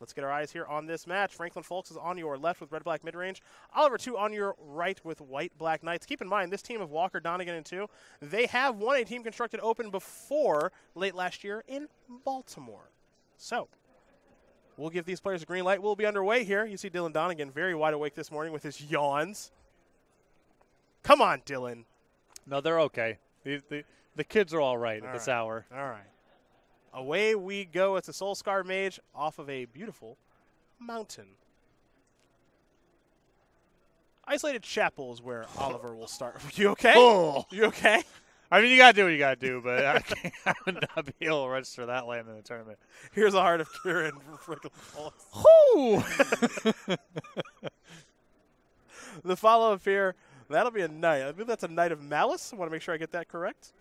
Let's get our eyes here on this match. Franklin Fulks is on your left with red-black mid-range. Oliver 2 on your right with white-black knights. Keep in mind, this team of Walker, Donegan, and 2, they have won a Team Constructed Open before late last year in Baltimore. So, we'll give these players a green light. We'll be underway here. You see Dylan Donegan very wide awake this morning with his yawns. Come on, Dylan. No, they're okay. The kids are all right at this hour. All right. Away we go. It's a Soul Scar Mage off of a beautiful mountain. Isolated Chapel is where Oliver will start. You okay? Oh. You okay? I mean, you got to do what you got to do, but I would not be able to register that land in the tournament. Here's a Heart of Kieran for Franklin Fulks. Whoo! The follow-up here, that'll be a knight. I believe that's a Knight of Malice. I want to make sure I get that correct.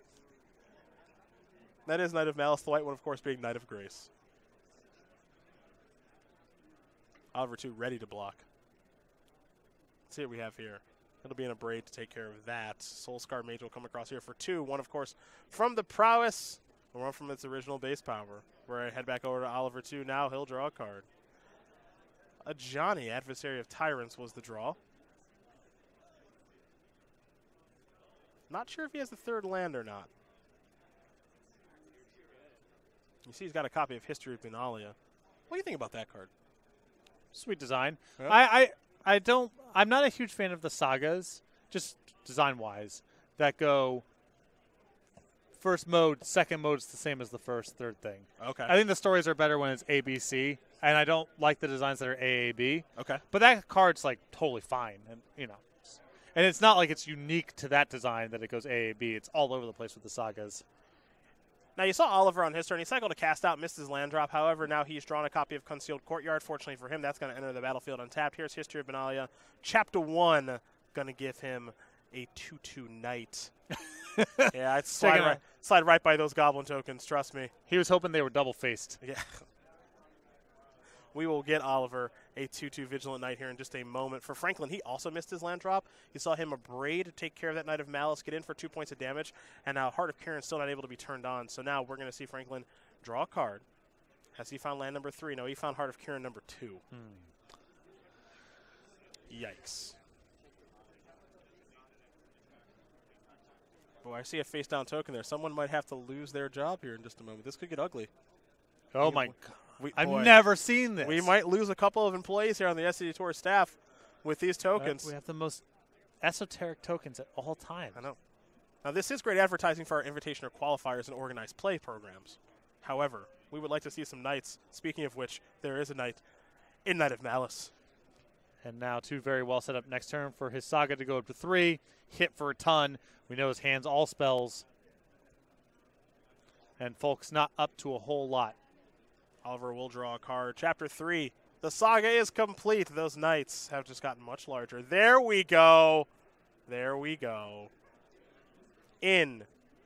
That is Knight of Malice, the white one, of course, being Knight of Grace. Oliver 2 ready to block. Let's see what we have here. It'll be in a braid to take care of that. Soul Scar Mage will come across here for 2. One, of course, from the prowess, and one from its original base power. Where I head back over to Oliver 2. Now he'll draw a card. A Johnny, Adversary of Tyrants, was the draw. Not sure if he has the third land or not. You see he's got a copy of History of Benalia. What do you think about that card? Sweet design. Yep. I'm not a huge fan of the sagas, just design-wise, that go first mode, second mode is the same as the first, third thing. Okay. I think the stories are better when it's ABC, and I don't like the designs that are AAB. Okay. But that card's, like, totally fine, and, you know. And it's not like it's unique to that design that it goes AAB. It's all over the place with the sagas. Now, you saw Oliver on his turn. He cycled a cast out, missed his land drop. However, now he's drawn a copy of Concealed Courtyard. Fortunately for him, that's going to enter the battlefield untapped. Here's History of Benalia. Chapter 1 going to give him a 2/2 knight. Yeah, I'd slide right by those goblin tokens, trust me. He was hoping they were double-faced. Yeah. We will get Oliver a 2/2 Vigilant Knight here in just a moment. For Franklin, he also missed his land drop. You saw him a braid to take care of that Knight of Malice, get in for 2 points of damage, and now Heart of Kieran still not able to be turned on. So now we're going to see Franklin draw a card. Has he found land number 3? No, he found Heart of Kieran number 2. Yikes. Boy, I see a face-down token there. Someone might have to lose their job here in just a moment. This could get ugly. Oh, my God. I've never seen this. We might lose a couple of employees here on the SCG Tour staff with these tokens. We have the most esoteric tokens at all times. I know. Now, this is great advertising for our invitation or qualifiers and organized play programs. However, we would like to see some knights. Speaking of which, there is a knight in Knight of Malice. And now 2 very well set up next turn for his Saga to go up to 3. Hit for a ton. We know his hand's all spells. And Fulks not up to a whole lot. Oliver will draw a card. Chapter 3. The saga is complete. Those knights have just gotten much larger. There we go. There we go. In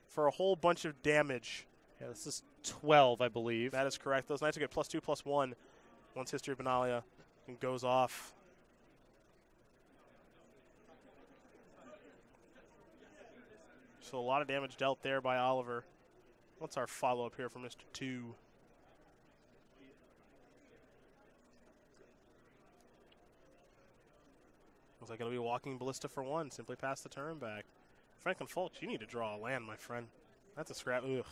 for a whole bunch of damage. Yeah, this is 12, I believe. That is correct. Those knights will get +2/+1 once History of Benalia goes off. So a lot of damage dealt there by Oliver. What's our follow-up here from Mr. 2? Looks like it'll be Walking Ballista for 1. Simply pass the turn back. Franklin Fulks, you need to draw a land, my friend. That's a scrap. Ugh.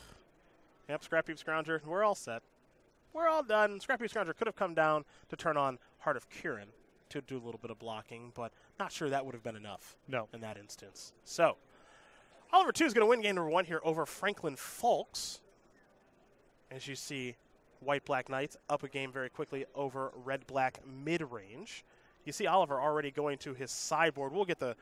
Yep, Scrap Heap Scrounger. We're all set. We're all done. Scrap Heap Scrounger could have come down to turn on Heart of Kieran to do a little bit of blocking, but not sure that would have been enough. No. In that instance. So, Oliver 2 is going to win game number 1 here over Franklin Fulks. As you see, White-Black Knights up a game very quickly over Red-Black mid-range. You see Oliver already going to his sideboard. We'll get the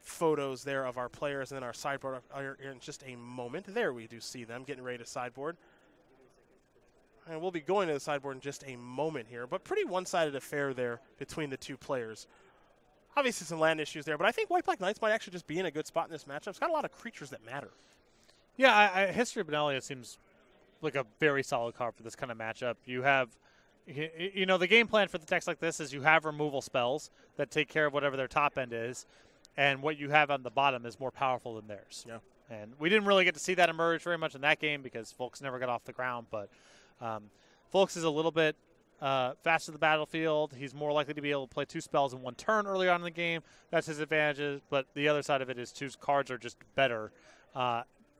photos there of our players and then our sideboard in just a moment. There we do see them getting ready to sideboard. And we'll be going to the sideboard in just a moment here. But pretty one-sided affair there between the 2 players. Obviously some land issues there, but I think White-Black Knights might actually just be in a good spot in this matchup. It's got a lot of creatures that matter. Yeah, History of Benalia seems like a very solid card for this kind of matchup. You have, you know, the game plan for the decks like this is you have removal spells that take care of whatever their top end is, and what you have on the bottom is more powerful than theirs. Yeah. And we didn't really get to see that emerge very much in that game because Fulks never got off the ground, but Fulks is a little bit fast to the battlefield. He's more likely to be able to play 2 spells in 1 turn early on in the game. That's his advantages. But the other side of it is 2 cards are just better.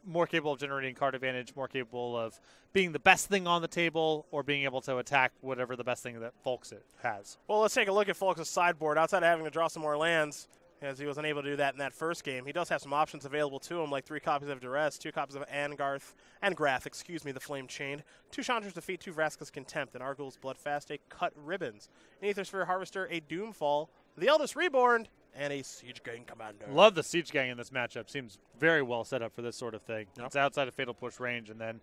More capable of generating card advantage, more capable of being the best thing on the table or being able to attack whatever the best thing that Fulks has. Well, let's take a look at Fulks' sideboard. Outside of having to draw some more lands, as he was unable to do that in that first game, he does have some options available to him, like 3 copies of Duress, 2 copies of Angrath, the Flame Chained, 2 Chandra's Defeat, 2 Vraska's Contempt, an Arguel's Bloodfast, a Cut Ribbons, an Aethersphere Harvester, a Doomfall, the Eldest Reborn, and a Siege Gang Commander. Love the Siege Gang in this matchup. Seems very well set up for this sort of thing. Yep. It's outside of Fatal Push range, and then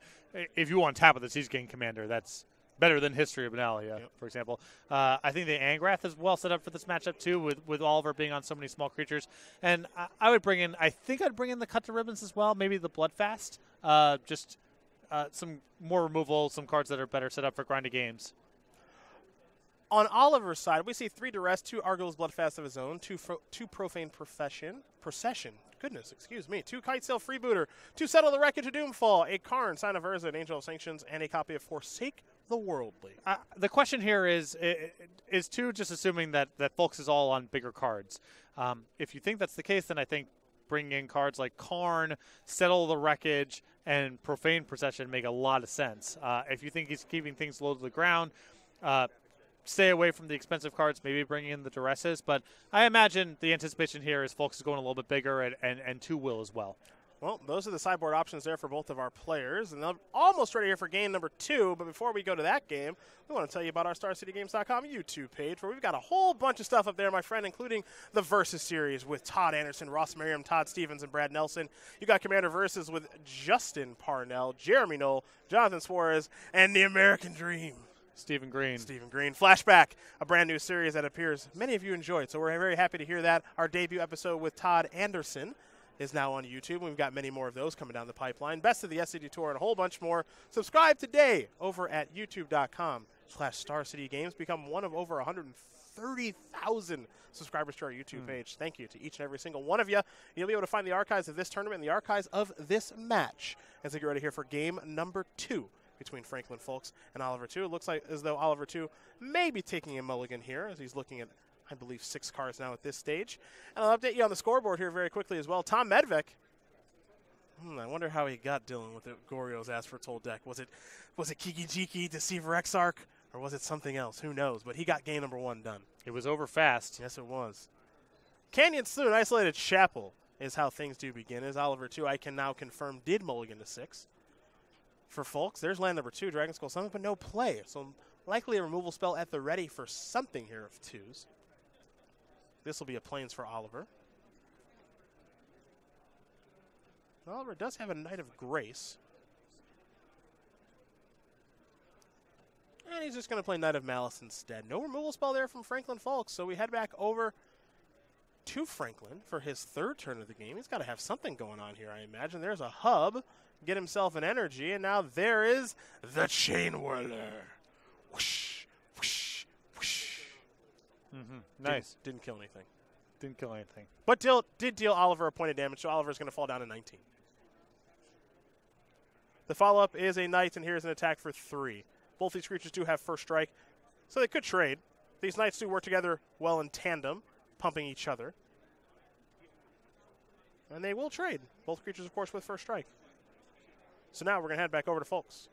if you want to tap with the Siege Gang Commander, that's better than History of Benalia, for example. I think the Angrath is well set up for this matchup, too, with Oliver being on so many small creatures. And I would bring in, I think I'd bring in the Cut to Ribbons as well, maybe the Bloodfast. Just some more removal, some cards that are better set up for grinded games. On Oliver's side, we see 3 Duress, 2 Arguel's Bloodfast of his own, 2 Profane Procession, 2 Kitesail Freebooter, 2 Settle the Wreckage of Doomfall, a Karn, Sign of Urza, an Angel of Sanctions, and a copy of Forsake the Worldly. The question here is too, just assuming that Fulks is all on bigger cards. If you think that's the case, then I think bringing in cards like Karn, Settle the Wreckage, and Profane Procession make a lot of sense. If you think he's keeping things low to the ground, stay away from the expensive cards, maybe bring in the Duresses. But I imagine the anticipation here is Fulks is going a little bit bigger, and 2 will as well. Well, those are the sideboard options there for both of our players. And they're almost ready here for game number 2. But before we go to that game, we want to tell you about our StarCityGames.com YouTube page, where we've got a whole bunch of stuff up there, my friend, including the Versus series with Todd Anderson, Ross Merriam, Todd Stevens, and Brad Nelson. You got Commander Versus with Justin Parnell, Jeremy Knoll, Jonathan Suarez, and the American Dream, Stephen Green. Flashback, a brand new series that appears many of you enjoyed. So we're very happy to hear that. Our debut episode with Todd Anderson is now on YouTube. We've got many more of those coming down the pipeline. Best of the SCG Tour and a whole bunch more. Subscribe today over at youtube.com/StarCityGames. Become one of over 130,000 subscribers to our YouTube page. Thank you to each and every single one of you. You'll be able to find the archives of this tournament and the archives of this match as we get ready here for game number 2 between Franklin Fulks and Oliver 2. It looks like as though Oliver 2 may be taking a mulligan here as he's looking at, I believe, 6 cards now at this stage. And I'll update you on the scoreboard here very quickly as well. Tom Medvec. I wonder how he got Dylan with the Gorio's Asphalt deck. Was it Kiki Jiki, Deceiver Exarch, or was it something else? Who knows? But he got game number 1 done. It was over fast. Yes, it was. Canyon Slough, Isolated Chapel is how things do begin. As Oliver 2, I can now confirm, did mulligan to 6. For Fulks, there's land number 2, Dragon Skull Summit, but no play. So likely a removal spell at the ready for something here of 2s. This will be a Plains for Oliver. Oliver does have a Knight of Grace. And he's just going to play Knight of Malice instead. No removal spell there from Franklin Fulks, so we head back over to Franklin for his 3rd turn of the game. He's got to have something going on here, I imagine. There's a hub, get himself an energy, and now there is the Chain Whirler. Whoosh, whoosh, whoosh. Nice. Didn't kill anything. But did deal Oliver a point of damage, so Oliver's going to fall down to 19. The follow-up is a Knight, and here's an attack for 3. Both these creatures do have first strike, so they could trade. These Knights do work together well in tandem, pumping each other. And they will trade. Both creatures, of course, with first strike. So now we're going to head back over to Fulks.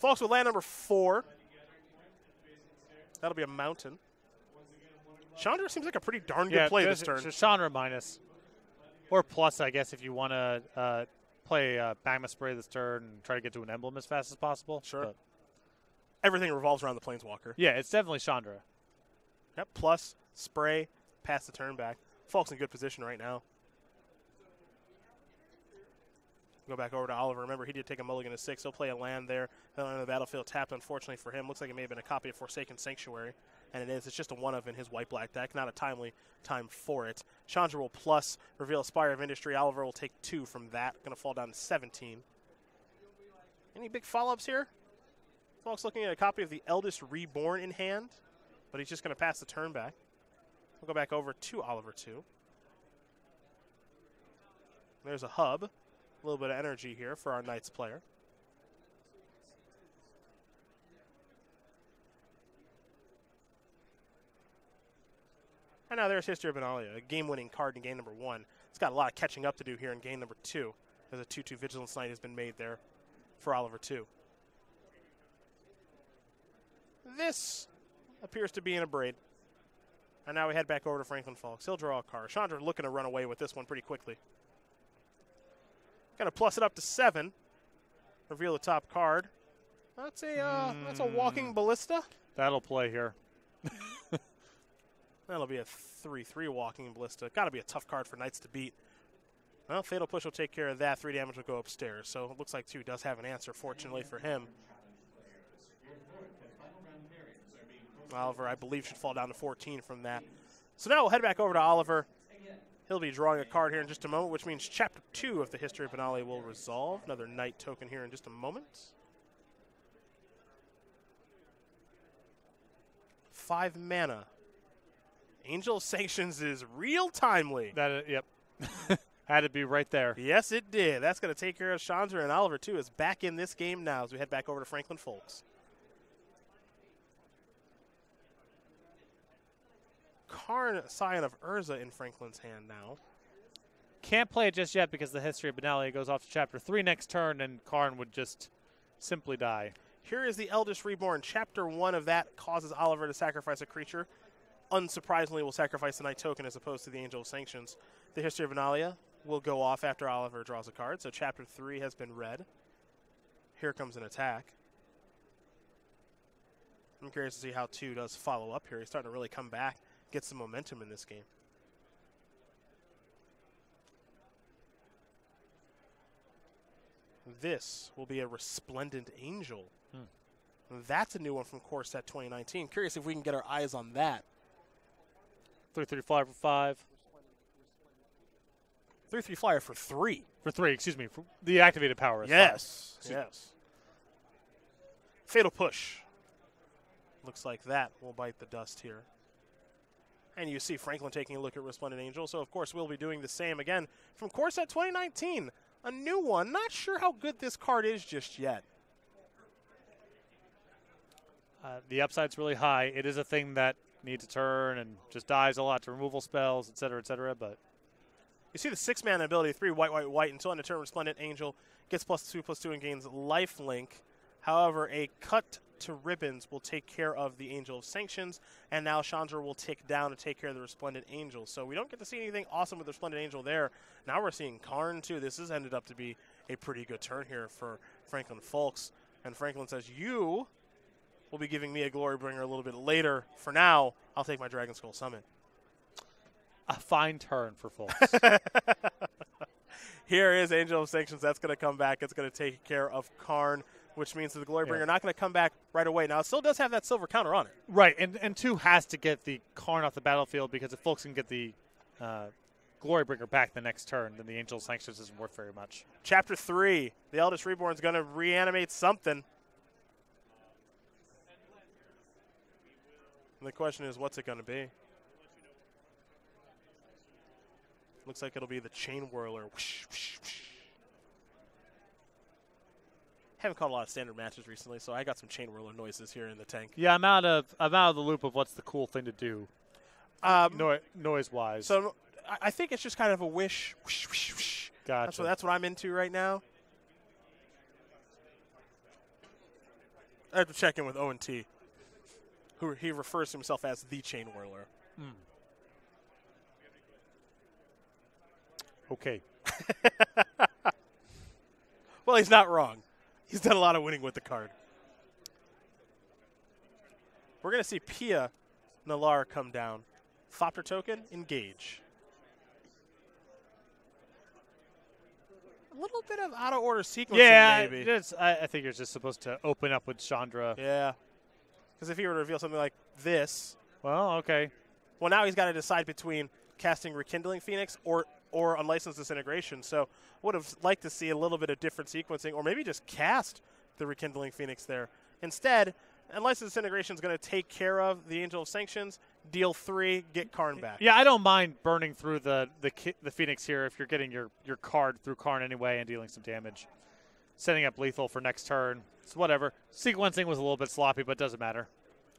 Fulks with land number 4. That'll be a mountain. Chandra seems like a pretty darn good play this turn. Chandra minus. Or plus, I guess, if you want to play Magma Spray this turn and try to get to an emblem as fast as possible. Sure. But everything revolves around the Planeswalker. Yeah, it's definitely Chandra. Yep, plus, spray, pass the turn back. Fulks in good position right now. Go back over to Oliver. Remember, he did take a mulligan to 6. He'll play a land there. On the battlefield tapped, unfortunately for him. Looks like it may have been a copy of Forsaken Sanctuary. And it is. It's just a 1-of in his white-black deck. Not a timely time for it. Chandra will plus reveal Spire of Industry. Oliver will take 2 from that. Going to fall down to 17. Any big follow-ups here? Folks looking at a copy of the Eldest Reborn in hand. But he's just going to pass the turn back. We'll go back over to Oliver 2. There's a hub. A little bit of energy here for our Knights player. And now there's History of Benalia, a game-winning card in game number 1. It's got a lot of catching up to do here in game number 2, as a 2-2 Vigilance Knight has been made there for Oliver 2. This appears to be in a braid. And now we head back over to Franklin Fulks. He'll draw a card. Chandra looking to run away with this one pretty quickly. Going to plus it up to 7. Reveal the top card. That's a walking ballista. That'll play here. That'll be a 3-3 walking ballista. Got to be a tough card for Knights to beat. Well, Fatal Push will take care of that. 3 damage will go upstairs. So it looks like 2 does have an answer, fortunately for him. Oliver, I believe, should fall down to 14 from that. So now we'll head back over to Oliver. He'll be drawing a card here in just a moment, which means Chapter 2 of the History of Benalia will resolve. Another Knight token here in just a moment. 5 mana. Angel of Sanctions is real timely. Yep. Had to be right there. Yes, it did. That's going to take care of Chandra, and Oliver, too, is back in this game now as we head back over to Franklin Fulks. Karn, Scion of Urza in Franklin's hand now. Can't play it just yet because the History of Benalia goes off to Chapter 3 next turn, and Karn would just simply die. Here is the Eldest Reborn. Chapter 1 of that causes Oliver to sacrifice a creature. Unsurprisingly, will sacrifice the Knight token as opposed to the Angel of Sanctions. The History of Benalia will go off after Oliver draws a card, so Chapter 3 has been read. Here comes an attack. I'm curious to see how 2 does follow up here. He's starting to really come back, get some momentum in this game. This will be a Resplendent Angel. That's a new one from Core Set 2019. Curious if we can get our eyes on that. 3/3 flyer for 5. 3/3 flyer for 3. For 3, excuse me. For the activated power is 5. Yes. Fatal Push. Looks like that will bite the dust here. And you see Franklin taking a look at Resplendent Angel. So, of course, we'll be doing the same again from Core Set 2019. A new one. Not sure how good this card is just yet. The upside's really high. It is a thing that needs a turn and just dies a lot to removal spells, etc., but you see the 6-mana ability, 3 white, until end of turn, Resplendent Angel gets +2/+2 and gains lifelink. However, a cut to ribbons will take care of the Angel of Sanctions, and now Chandra will tick down to take care of the Resplendent Angel. So we don't get to see anything awesome with the Resplendent Angel there. Now we're seeing Karn, too. This has ended up to be a pretty good turn here for Franklin Fulks. And Franklin says, you will be giving me a Glory Bringer a little bit later. For now, I'll take my Dragon Skull Summit. A fine turn for Fulks. Here is Angel of Sanctions. That's going to come back. It's going to take care of Karn, which means that the Glory Bringer not going to come back right away. Now, it still does have that silver counter on it. Right, and 2 has to get the Karn off the battlefield because if Fulks can get the Glory Bringer back the next turn, then the Angel of Sanctions isn't worth very much. Chapter 3, the Eldest Reborn is going to reanimate something. And the question is, what's it going to be? Looks like it'll be the Chain Whirler. Whoosh, whoosh, whoosh. Haven't caught a lot of standard matches recently, so I got some Chain Whirler noises here in the tank. Yeah, I'm out of the loop of what's the cool thing to do, noise-wise. So I think it's just kind of a wish. Whoosh, whoosh, whoosh. Gotcha. That's what I'm into right now. I have to check in with Owen T, who he refers to himself as the Chain Whirler. Okay. Well, he's not wrong. He's done a lot of winning with the card. We're going to see Pia Nalar come down. Thopter token, engage. A little bit of out-of-order sequencing, maybe. I think you're just supposed to open up with Chandra. Yeah. Because if he were to reveal something like this. Well, okay. Well, now he's got to decide between casting Rekindling Phoenix or Unlicensed Disintegration. So would have liked to see a little bit of different sequencing, or maybe just cast the Rekindling Phoenix there. Instead, Unlicensed Disintegration is going to take care of the Angel of Sanctions, deal 3, get Karn back. Yeah, I don't mind burning through the Phoenix here if you're getting your card through Karn anyway and dealing some damage. Setting up lethal for next turn. It's whatever. Sequencing was a little bit sloppy, but doesn't matter.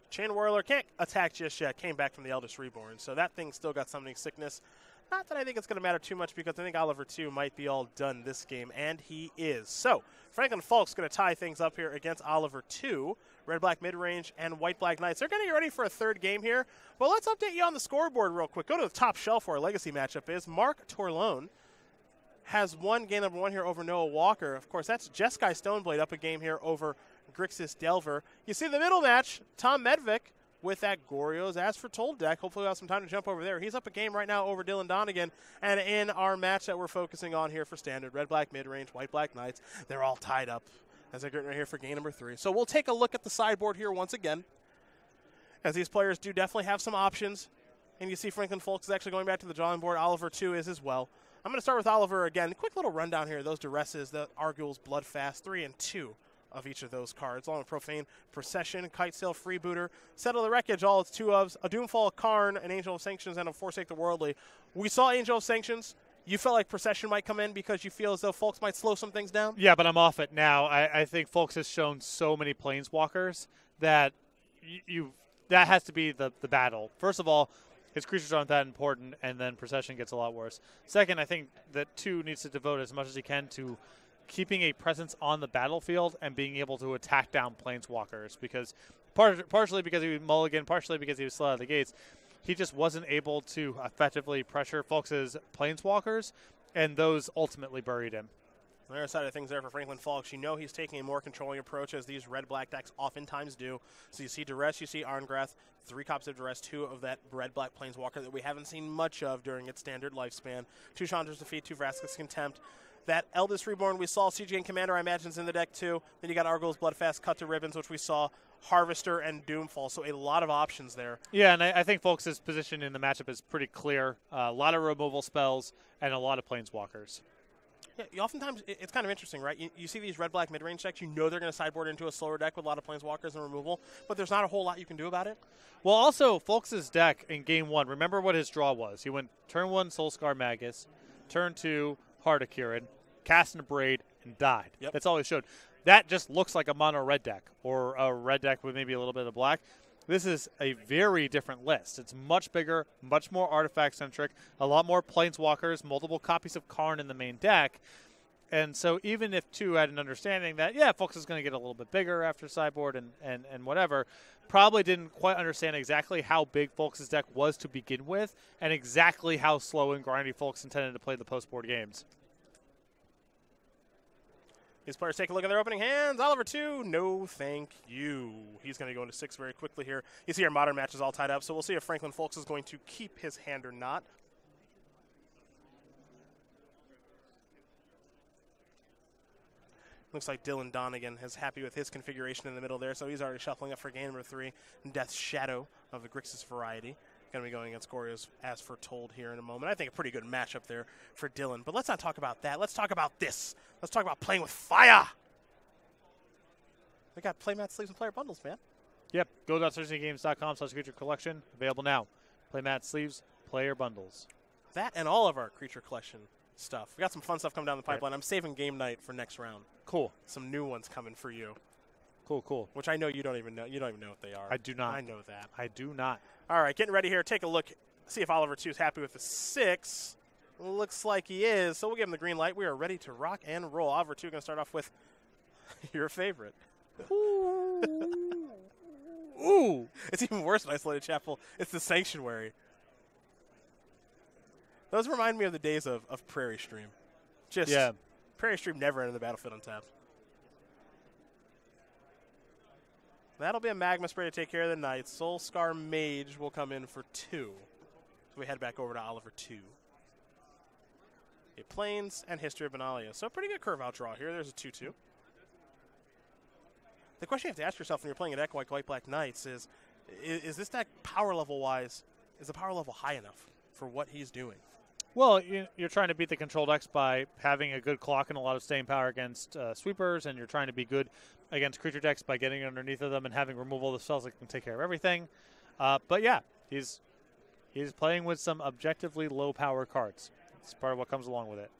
Chain Whirler can't attack just yet. Came back from the Eldest Reborn, so that thing's still got Summoning Sickness. Not that I think it's going to matter too much because I think Oliver 2 might be all done this game, and he is. So Franklin Fulks going to tie things up here against Oliver 2. Red-Black Midrange and White-Black Knights. They're going to get ready for a third game here. Well, let's update you on the scoreboard real quick. Go to the top shelf where our legacy matchup is. Mark Torlone has won game number 1 here over Noah Walker. Of course, that's Jeskai Stoneblade up a game here over Grixis Delver. You see the middle match, Tom Medvec with that Goryo's As for Told deck. Hopefully we'll have some time to jump over there. He's up a game right now over Dylan Donegan. And in our match that we're focusing on here for standard, Red-Black Midrange, White-Black Knights, they're all tied up as they're getting right here for game number 3. So we'll take a look at the sideboard here once again, as these players do definitely have some options. And you see Franklin Fulks is actually going back to the drawing board. Oliver 2 is as well. I'm going to start with Oliver again. Quick little rundown here. Those Duresses, the Arguel's Bloodfast, 3 and 2 of each of those cards, along with Profane Procession, Kitesail Freebooter, Settle the Wreckage, all its 2 ofs, a Doomfall Karn, an Angel of Sanctions, and a Forsake the Worldly. We saw Angel of Sanctions. You felt like Procession might come in because you feel as though Fulks might slow some things down? Yeah, but I'm off it now. I think Fulks has shown so many Planeswalkers that that has to be the battle. First of all, his creatures aren't that important, and then Procession gets a lot worse. Second, I think that 2 needs to devote as much as he can to keeping a presence on the battlefield and being able to attack down Planeswalkers, because partially because he was mulligan, partially because he was slow out of the gates, he just wasn't able to effectively pressure Fulks' Planeswalkers, and those ultimately buried him. On the other side of things there for Franklin Fulks, you know he's taking a more controlling approach, as these red-black decks oftentimes do. So you see Duress, you see Arngrath, 3 copies of Duress, 2 of that red-black Planeswalker that we haven't seen much of during its standard lifespan. 2 Chandra's Defeat, 2 Vraska's Contempt. That Eldest Reborn we saw, CGN Commander I imagine is in the deck too. Then you got Arguel's Bloodfast, Cut to Ribbons, which we saw, Harvester, and Doomfall. So a lot of options there. Yeah, and I think Fulks' position in the matchup is pretty clear. A lot of removal spells and a lot of Planeswalkers. Yeah, oftentimes it's kind of interesting, right? You see these red-black mid-range decks, you know they're going to sideboard into a slower deck with a lot of Planeswalkers and removal, but there's not a whole lot you can do about it. Well, also, Fulks' deck in Game 1, remember what his draw was. He went turn 1, Soulscar Magus, turn 2, Heart of Kirin, cast an Abrade, and died. Yep. That's all he showed. That just looks like a mono red deck, or a red deck with maybe a little bit of black. This is a very different list. It's much bigger, much more artifact-centric, a lot more Planeswalkers, multiple copies of Karn in the main deck. And so even if 2 had an understanding that, yeah, Fulks is going to get a little bit bigger after sideboard and whatever, probably didn't quite understand exactly how big Fulks' deck was to begin with and exactly how slow and grindy Fulks intended to play the post-board games. These players take a look at their opening hands. Oliver 2, no thank you. He's going to go into 6 very quickly here. You see our modern match is all tied up, so we'll see if Franklin Fulks is going to keep his hand or not. Looks like Dylan Donegan is happy with his configuration in the middle there, so he's already shuffling up for game number 3. Death's Shadow of the Grixis variety. Going to be going against Goryo's As Foretold here in a moment. I think a pretty good matchup there for Dylan. But let's not talk about that. Let's talk about this. Let's talk about playing with fire. We got playmat sleeves and player bundles, man. Yep. Go.thursdaygames.com/creature collection. Available now. Playmat sleeves, player bundles. That and all of our creature collection stuff. We got some fun stuff coming down the pipeline. Right. I'm saving game night for next round. Cool. Some new ones coming for you. Cool. Which I know you don't even know. You don't even know what they are. I do not. I know that. I do not. All right, getting ready here. Take a look. See if Oliver 2 is happy with the 6. Looks like he is. So we'll give him the green light. We are ready to rock and roll. Oliver 2 going to start off with your favorite. Ooh. It's even worse than Isolated Chapel. It's the Sanctuary. Those remind me of the days of Prairie Stream. Yeah. Prairie Stream never entered the battlefield untapped. That'll be a Magma Spray to take care of the Knights. Soulscar Mage will come in for 2. So we head back over to Oliver 2. Okay, Plains and History of Benalia. So a pretty good curve out draw here. There's a 2-2. The question you have to ask yourself when you're playing a deck like White-Black Knights is this deck power level-wise, is the power level high enough for what he's doing? Well, you're trying to beat the control decks by having a good clock and a lot of staying power against sweepers, and you're trying to be good against creature decks by getting underneath of them and having removal of the spells that can take care of everything. But yeah, He's playing with some objectively low-power cards. It's part of what comes along with it.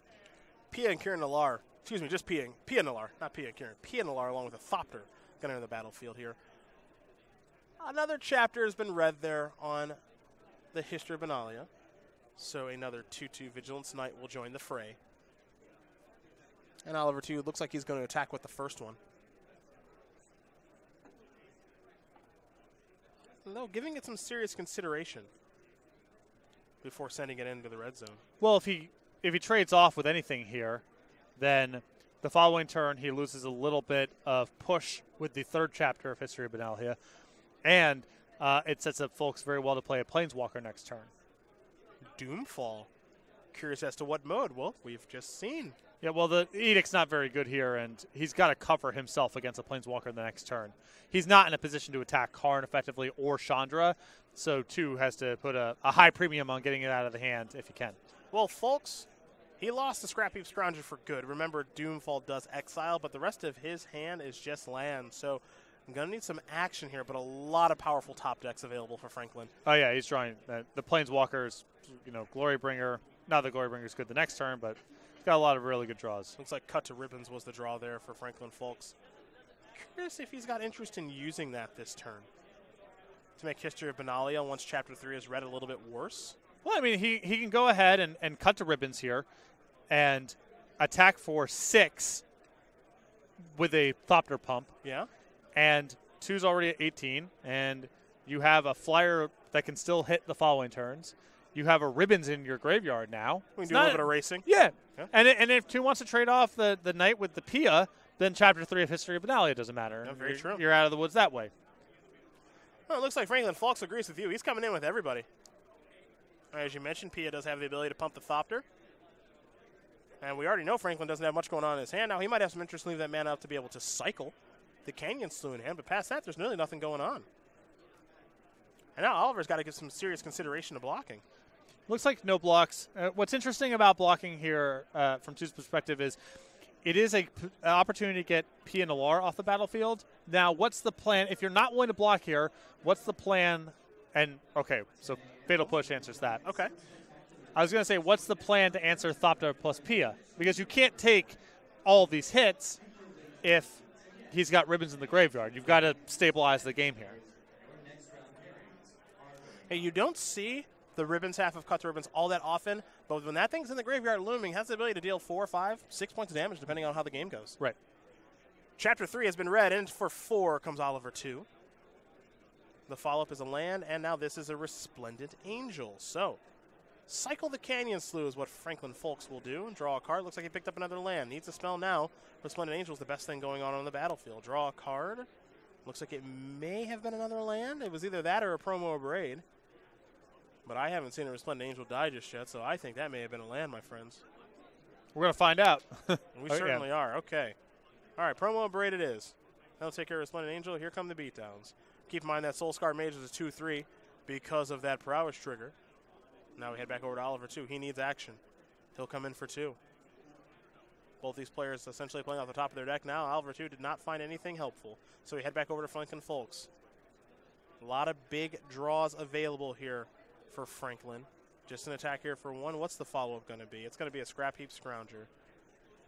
Pia and Kieran Nallar, excuse me, just Pia Nallar, not Pia and Kieran. Pia Nallar along with a Thopter going to enter the battlefield here. Another chapter has been read there on the history of Benalia. So another 2/2 Vigilance Knight will join the fray. And Oliver, too, looks like he's going to attack with the first one. Though giving it some serious consideration before sending it into the red zone. Well, if he trades off with anything here, then the following turn he loses a little bit of push with the third chapter of History of Benalia, and it sets up Fulks very well to play a Planeswalker next turn. Doomfall. Curious as to what mode? Well, we've just seen. Yeah, well, the Edict's not very good here, and he's got to cover himself against a Planeswalker the next turn. He's not in a position to attack Karn effectively or Chandra, so 2 has to put a high premium on getting it out of the hand if he can. Well, Fulks, he lost the Scrap Heap Scrounger for good. Remember, Doomfall does exile, but the rest of his hand is just land, so I'm going to need some action here, but a lot of powerful top decks available for Franklin. Oh, yeah, he's drawing the Planeswalkers, Glorybringer. Not that Glorybringer's good the next turn, but he's got a lot of really good draws. Looks like Cut to Ribbons was the draw there for Franklin Fulks. Curious if he's got interest in using that this turn to make History of Benalia once Chapter 3 is read a little bit worse. Well, I mean, he can go ahead and cut to Ribbons here and attack for 6 with a Thopter Pump. Yeah. And 2's already at 18, and you have a flyer that can still hit the following turns. You have a Ribbons in your graveyard now. We can do a little bit of racing. Yeah. And if 2 wants to trade off the Knight with the Pia, then Chapter 3 of History of Benalia doesn't matter. Yeah, very true. You're out of the woods that way. Well, it looks like Franklin Fulks agrees with you. He's coming in with everybody. As you mentioned, Pia does have the ability to pump the Thopter. And we already know Franklin doesn't have much going on in his hand. Now, he might have some interest in leaving that mana up to be able to cycle the Canyon Slew in hand, but past that, there's really nothing going on. And now Oliver's got to give some serious consideration to blocking. Looks like no blocks. What's interesting about blocking here from 2's perspective is it is an opportunity to get Pia Nallar off the battlefield. Now, what's the plan? If you're not willing to block here, what's the plan? And, okay, so Fatal Push answers that. Okay. I was going to say, what's the plan to answer Thopter plus Pia? Because you can't take all of these hits if he's got Ribbons in the graveyard. You've got to stabilize the game here. Hey, you don't see the Ribbons half of Cut to Ribbons all that often, but when that thing's in the graveyard looming, it has the ability to deal 4, 5, 6 points of damage depending on how the game goes. Right. Chapter 3 has been read, and for 4 comes Oliver 2. The follow-up is a land, and now this is a Resplendent Angel. So, cycle the Canyon Slew is what Franklin Fulks will do, and draw a card. Looks like he picked up another land. Needs a spell now. Resplendent Angel is the best thing going on the battlefield. Draw a card. Looks like it may have been another land. It was either that or a Promo Braid. But I haven't seen a Resplendent Angel die just yet, so I think that may have been a land, my friends. We're going to find out. We certainly are. Okay. All right, Promo Braid it is. That'll take care of Resplendent Angel. Here come the beatdowns. Keep in mind that Soul Scar Mage is a 2/3 because of that prowess trigger. Now we head back over to Oliver 2. He needs action. He'll come in for 2. Both these players essentially playing off the top of their deck now. Oliver 2 did not find anything helpful. So we head back over to Franklin Fulks. A lot of big draws available here for Franklin. Just an attack here for 1. What's the follow-up going to be? It's going to be a Scrap Heap Scrounger.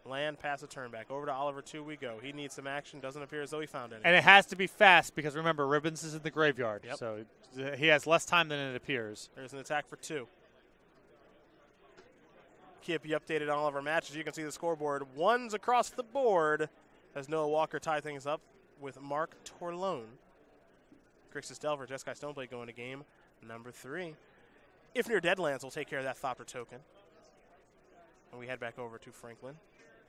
Land, pass a turn back. Over to Oliver 2 we go. He needs some action. Doesn't appear as though he found any. And it has to be fast because, remember, Ribbons is in the graveyard. Yep. So he has less time than it appears. There's an attack for 2. Keep you updated on all of our matches. You can see the scoreboard. 1s across the board as Noah Walker tied things up with Mark Torlone. Grixis Delver, Jeskai Stoneblade going to game number 3. If Near Deadlands will take care of that Thopter token. And we head back over to Franklin.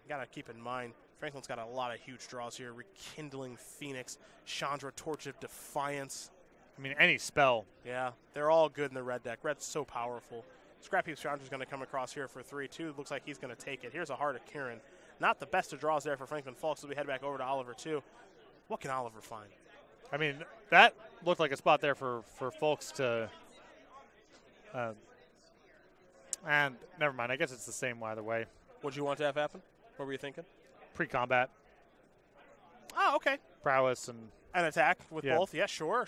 You got to keep in mind, Franklin's got a lot of huge draws here. Rekindling Phoenix, Chandra, Torch of Defiance. I mean, any spell. Yeah, they're all good in the red deck. Red's so powerful. Scrap Heap Chandra's going to come across here for 3-2. Looks like he's going to take it. Here's a Heart of Kieran. Not the best of draws there for Franklin Fulks, so we head back over to Oliver 2. What can Oliver find? I mean, that looked like a spot there for Fulks to and never mind. I guess it's the same either way. What'd you want to have happen? What were you thinking? Pre-combat. Oh, okay. Prowess and an attack with both. Yeah, sure.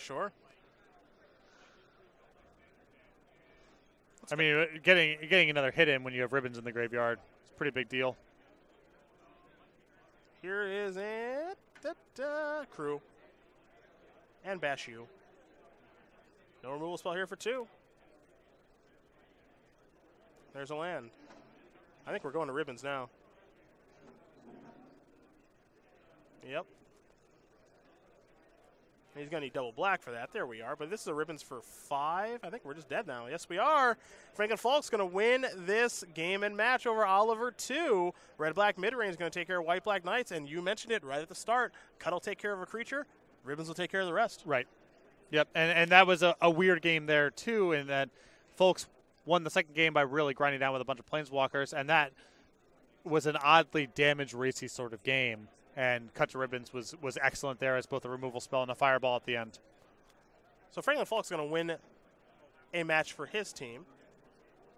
I mean, getting another hit in when you have ribbons in the graveyard is a pretty big deal. Here is it. Crew. And Bashu. No removal spell here for 2. There's a land. I think we're going to ribbons now. Yep. He's going to need double black for that. There we are. But this is a ribbons for 5. I think we're just dead now. Yes, we are. Franklin Fulks going to win this game and match over Oliver 2. Red-black mid-range is going to take care of white-black knights. And you mentioned it right at the start. Cut will take care of a creature. Ribbons will take care of the rest. Right. Yep. And that was a weird game there, too, in that Fulks won the second game by really grinding down with a bunch of planeswalkers. And that was an oddly damage racy sort of game. And Cut to Ribbons was excellent there as both a removal spell and a fireball at the end. So Franklin Fulks is going to win a match for his team.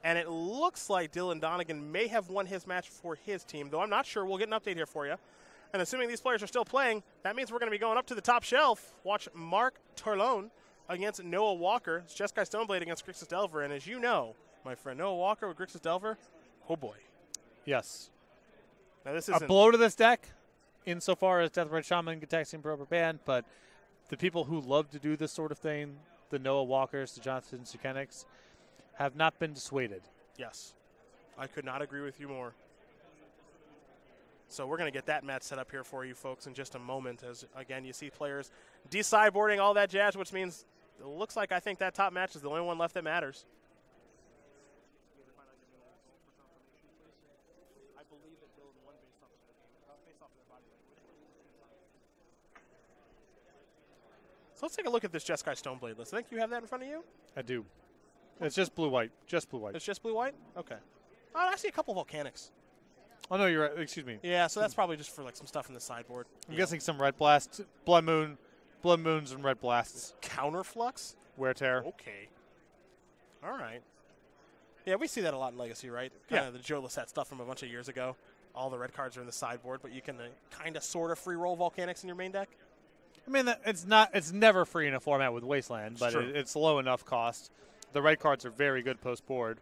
And it looks like Dylan Donegan may have won his match for his team, though I'm not sure. We'll get an update here for you. And assuming these players are still playing, that means we're going to be going up to the top shelf. Watch Mark Torlone against Noah Walker. It's Jeskai Stoneblade against Grixis Delver. And as you know, my friend, Noah Walker with Grixis Delver, oh boy. Yes. Now this is a blow to this deck. Insofar as Deathrite Shaman, Gitaxian Proper Band, but the people who love to do this sort of thing, the Noah Walkers, the Jonathan Sukenics, have not been dissuaded. Yes. I could not agree with you more. So we're going to get that match set up here for you folks in just a moment as, again, you see players de-sideboarding, all that jazz, which means it looks like I think that top match is the only one left that matters. So let's take a look at this Jeskai Stoneblade list. I think you have that in front of you? I do. It's just blue-white. Just blue-white. It's just blue-white? Okay. Oh, I see a couple volcanics. Oh, no, you're right. Excuse me. Yeah, so that's probably just for like some stuff in the sideboard. I'm guessing some Red Blast, Blood Moons and Red Blasts. Counterflux? Wear Tear. Okay. All right. Yeah, we see that a lot in Legacy, right? Kind of the Joe Lissette stuff from a bunch of years ago. All the red cards are in the sideboard, but you can kind of sort of free roll volcanics in your main deck. I mean, it's never free in a format with Wasteland, but it's low enough cost. The red cards are very good post-board.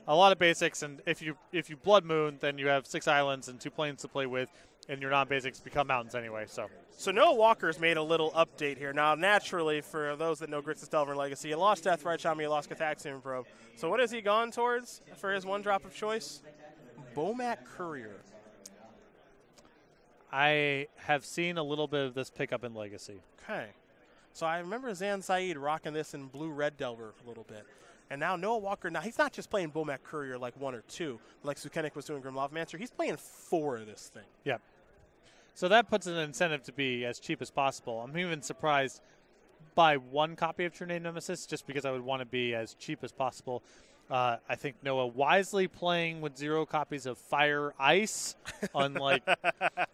A lot of basics, and if you Blood Moon, then you have 6 islands and 2 planes to play with, and your non-basics become mountains anyway. So Noah Walker's made a little update here. Now, naturally, for those that know Grixis Delver and Legacy, you lost Deathrite Shaman, you lost Gitaxian Probe. So what has he gone towards for his one drop of choice? Bomat Courier. I have seen a little bit of this pickup in Legacy. Okay. So I remember Zan Saeed rocking this in blue-red Delver a little bit. And now Noah Walker, now he's not just playing Bomat Courier like 1 or 2, like Sukenik was doing Grimloft Mancer. He's playing 4 of this thing. Yep. So that puts an incentive to be as cheap as possible. I'm even surprised by 1 copy of True Name Nemesis just because I would want to be as cheap as possible. I think Noah wisely playing with 0 copies of Fire Ice, unlike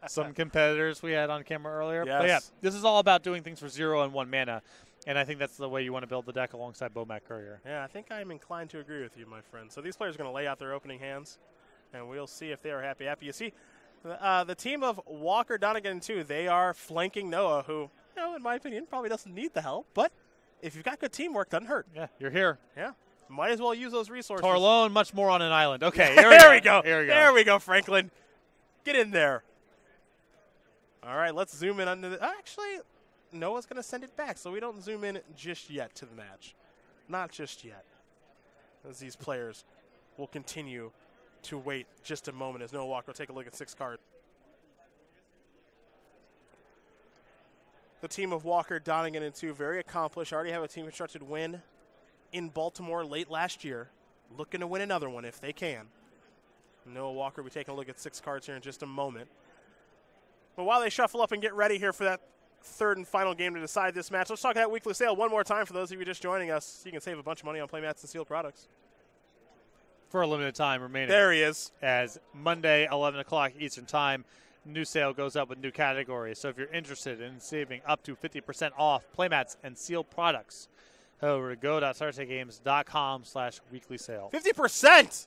some competitors we had on camera earlier. Yes. But yeah, this is all about doing things for 0 and 1 mana, and I think that's the way you want to build the deck alongside Bomat Courier. Yeah, I think I'm inclined to agree with you, my friend. So these players are going to lay out their opening hands, and we'll see if they are happy. You see, the team of Walker, Donegan, too, they are flanking Noah, who, in my opinion, probably doesn't need the help, but if you've got good teamwork, doesn't hurt. Yeah, you're here. Yeah. Might as well use those resources. Torlone, much more on an island. Okay, there we go. Here we go. There we go, Franklin. Get in there. All right, let's zoom in under the. Actually, Noah's going to send it back, so we don't zoom in just yet to the match. Not just yet. As these players will continue to wait just a moment as Noah Walker will take a look at 6 cards. The team of Walker, Donegan, and 2, very accomplished. Already have a team constructed win in Baltimore late last year. Looking to win another one if they can. Noah Walker will be taking a look at 6 cards here in just a moment. But while they shuffle up and get ready here for that 3rd and final game to decide this match, let's talk that weekly sale one more time for those of you just joining us. You can save a bunch of money on playmats and sealed products. For a limited time remaining. There he is. As Monday, 11 o'clock Eastern Time, new sale goes up with new categories. So if you're interested in saving up to 50% off playmats and sealed products, head over to go.sartegames.com/weekly sale. 50%!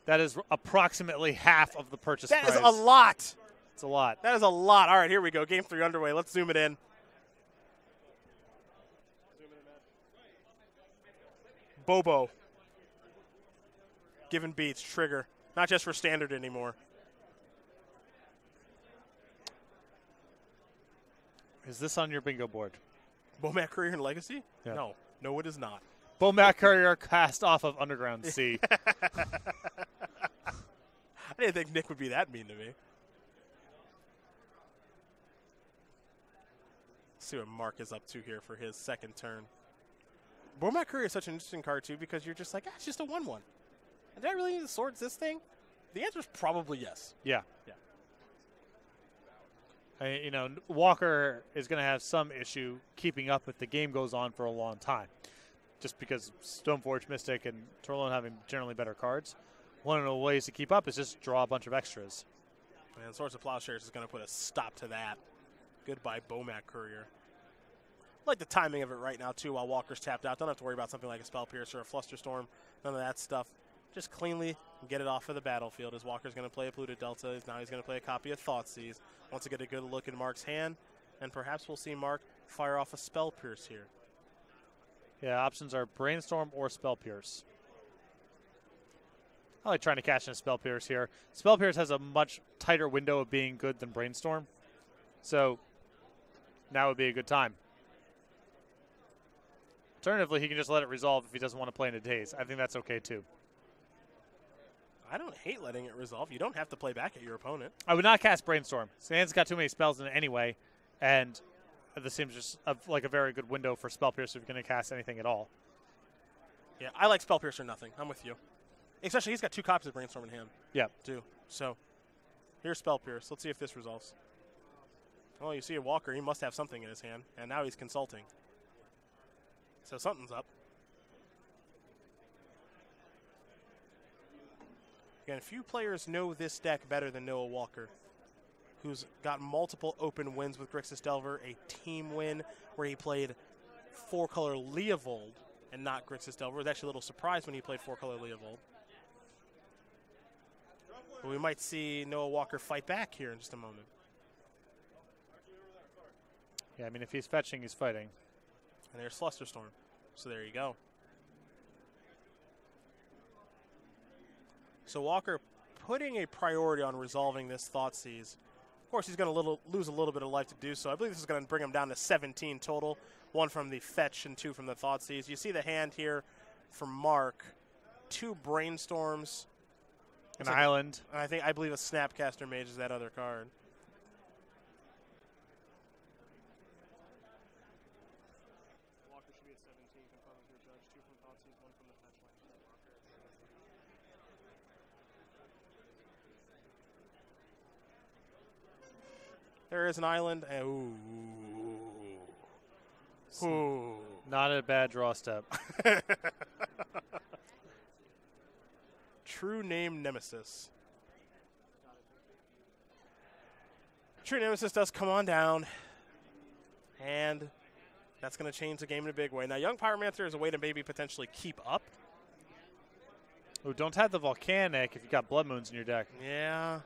That is approximately half of the purchase price. That is a lot. It's a lot. That is a lot. All right, here we go. Game 3 underway. Let's zoom it in. Bobo. Giving beats, trigger. Not just for standard anymore. Is this on your bingo board? Bomac Courier and Legacy? Yeah. No. No, it is not. Bomac Courier cast off of Underground Sea. I didn't think Nick would be that mean to me. Let's see what Mark is up to here for his second turn. Bomac Courier is such an interesting card, too, because you're just like, it's just a 1-1. And do I really need to swords this thing? The answer is probably yes. Yeah. Yeah. Walker is going to have some issue keeping up if the game goes on for a long time. Just because Stoneforge, Mystic, and Torlone having generally better cards. One of the ways to keep up is just draw a bunch of extras. And Swords of Plowshares is going to put a stop to that. Goodbye, Bomac Courier. I like the timing of it right now, too, while Walker's tapped out. Don't have to worry about something like a Spell Piercer or a Flusterstorm. None of that stuff. Just cleanly get it off of the battlefield as Walker's going to play a Polluted Delta. Now he's going to play a copy of Thoughtseize. Wants to get a good look in Mark's hand. And perhaps we'll see Mark fire off a Spell Pierce here. Yeah, options are Brainstorm or Spell Pierce. I like trying to cash in a Spell Pierce here. Spell Pierce has a much tighter window of being good than Brainstorm. So now would be a good time. Alternatively, he can just let it resolve if he doesn't want to play in a daze. I think that's okay, too. I don't hate letting it resolve. You don't have to play back at your opponent. I would not cast Brainstorm. Stan's got too many spells in it anyway, and this seems just like a very good window for Spell Piercer if you're going to cast anything at all. Yeah, I like Spell Piercer nothing. I'm with you. Especially he's got 2 copies of Brainstorm in hand. Yeah. Too. So here's Spell Pierce. Let's see if this resolves. Oh, you see a Walker. He must have something in his hand, and now he's consulting. So something's up. Again, few players know this deck better than Noah Walker, who's got multiple open wins with Grixis Delver, a team win where he played 4-color Leovold and not Grixis Delver. I was actually a little surprised when he played 4-color Leovold. But we might see Noah Walker fight back here in just a moment. Yeah, I mean, if he's fetching, he's fighting. And there's Flusterstorm. So there you go. So Walker putting a priority on resolving this Thoughtseize. Of course, he's going to lose a little bit of life to do so. I believe this is going to bring him down to 17 total. 1 from the fetch and 2 from the Thoughtseize. You see the hand here from Mark. 2 Brainstorms. An island. And I believe a Snapcaster Mage is that other card. Walker should be at 17. Confirm with your judge. 2 from Thoughtseize, 1 from the fetch land. There is an island. Ooh. Not a bad draw step. True name Nemesis. True Nemesis does come on down. And that's going to change the game in a big way. Now, Young Pyromancer is a way to maybe potentially keep up. Oh, don't have the Volcanic if you got Blood Moons in your deck. Yeah.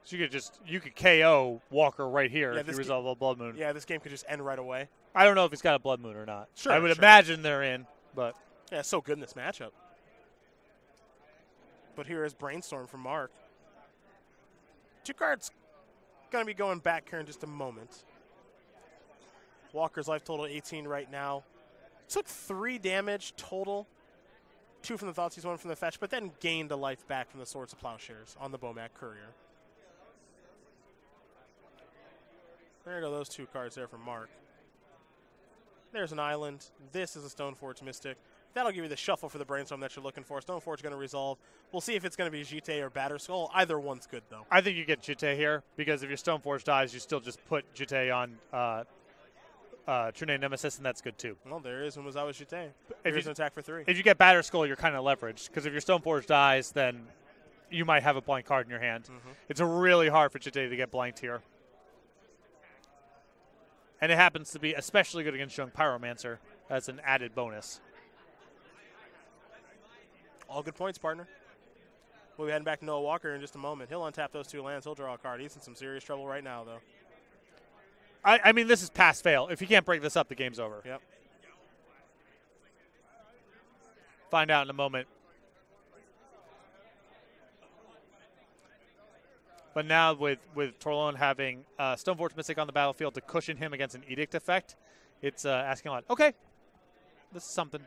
So you could KO Walker right here Yeah, if you resolve a Blood Moon. Yeah, this game could just end right away. I don't know if he's got a Blood Moon or not. Sure, I would sure. imagine they're in, but Yeah, it's so good in this matchup. But here is Brainstorm from Mark. 2 cards going to be going back here in just a moment. Walker's life total 18 right now. Took 3 damage total. 2 from the Thoughtseize, 1 from the fetch, but then gained a life back from the Swords of Plowshares on the Bomac Courier. There go those 2 cards there from Mark. There's an island. This is a Stoneforge Mystic. That'll give you the shuffle for the Brainstorm that you're looking for. Stoneforge going to resolve. We'll see if it's going to be Jite or Batterskull. Either one's good, though. I think you get Jite here because if your Stoneforge dies, you still just put Jite on True Name Nemesis, and that's good too. Well, there is Umezawa Jite. There's an attack for 3. If you get Batterskull, you're kind of leveraged because if your Stoneforge dies, then you might have a blank card in your hand. Mm-hmm. It's really hard for Jite to get blanked here. And it happens to be especially good against Young Pyromancer as an added bonus. All good points, partner. We'll be heading back to Noah Walker in just a moment. He'll untap those 2 lands. He'll draw a card. He's in some serious trouble right now, though. I mean, this is pass-fail. If he can't break this up, the game's over. Yep. find out in a moment. But now with Torlone having Stoneforge Mystic on the battlefield to cushion him against an Edict effect, it's asking a lot. Okay, this is something.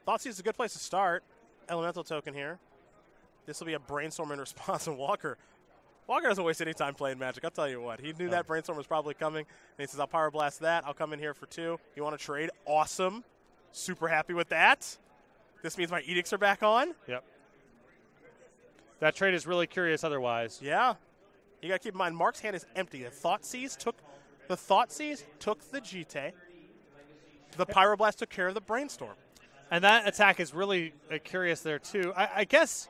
Thoughtseize is a good place to start. Elemental token here. This will be a Brainstorm in response, and Walker doesn't waste any time playing Magic. I'll tell you what. He knew that Brainstorm was probably coming, and he says, I'll Power Blast that. I'll come in here for 2. You want to trade? Awesome. Super happy with that. This means my Edicts are back on. Yep. That trade is really curious otherwise. Yeah. You got to keep in mind, Mark's hand is empty. The Thoughtseize took the GT. The Pyroblast took care of the Brainstorm. And that attack is really curious there, too. I guess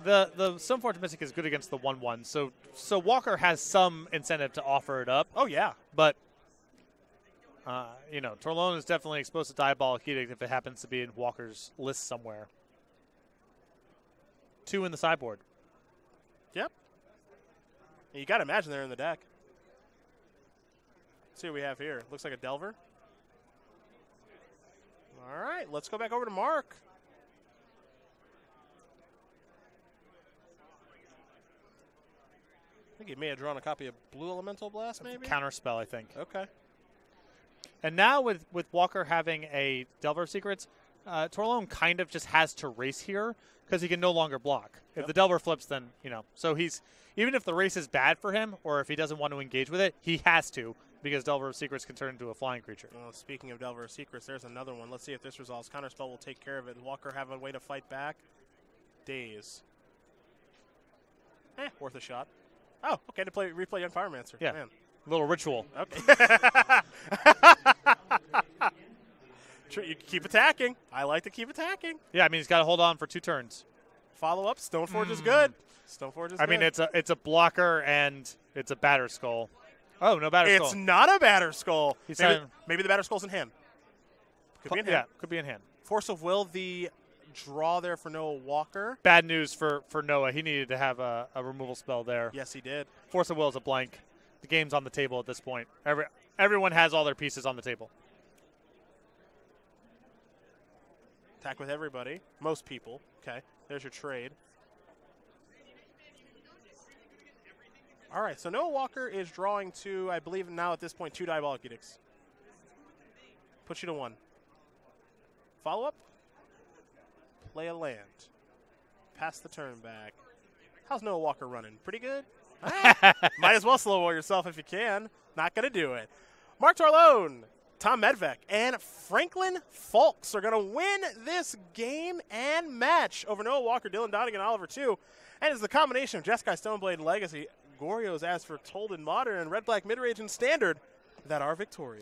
the Stoneforge Mystic is good against the 1/1, so Walker has some incentive to offer it up. Oh, yeah. But, Torlone is definitely exposed to Diabolic Edict if it happens to be in Walker's list somewhere. 2 in the sideboard. Yep. You got to imagine they're in the deck. Let's see what we have here. Looks like a Delver. All right, let's go back over to Mark. I think he may have drawn a copy of Blue Elemental Blast, maybe? Counterspell, I think. Okay. And now with Walker having a Delver of Secrets, Torlone kind of just has to race here because he can no longer block. If the Delver flips, then, so he's, even if the race is bad for him or if he doesn't want to engage with it, he has to because Delver of Secrets can turn into a flying creature. Well, speaking of Delver of Secrets, there's another one. Let's see if this resolves. Counterspell will take care of it. Walker have a way to fight back. Daze. Worth a shot. Oh, okay, to replay Young Pyromancer. Yeah, man. Little ritual. Okay. You keep attacking. I like to keep attacking. Yeah, I mean, he's got to hold on for 2 turns. Follow up. Stoneforge is good. Stoneforge is good. I mean, it's a blocker and it's a Batter Skull. Oh, no Batter Skull. It's not a Batter Skull. Maybe the Batter Skull's in hand. Could be in hand. Yeah, could be in hand. Force of Will, the draw there for Noah Walker. Bad news for Noah. He needed to have a removal spell there. Yes, he did. Force of Will is a blank. The game's on the table at this point. Everyone has all their pieces on the table. Attack with everybody. Most people. Okay, there's your trade. All right, so Noah Walker is drawing 2, I believe now at this point, 2 Diabolic Edicts. Puts you to 1. Follow up. Play a land. Pass the turn back. How's Noah Walker running? Pretty good? Might as well slow roll yourself if you can. Not going to do it. Mark Torlone, Tom Medvec, and Franklin Fulks are going to win this game and match over Noah Walker, Dylan Donegan, Oliver 2. And it's the combination of Jeskai Stoneblade Legacy, Goryo's As for Tolden Modern, and Red Black Midrange and Standard that are victorious.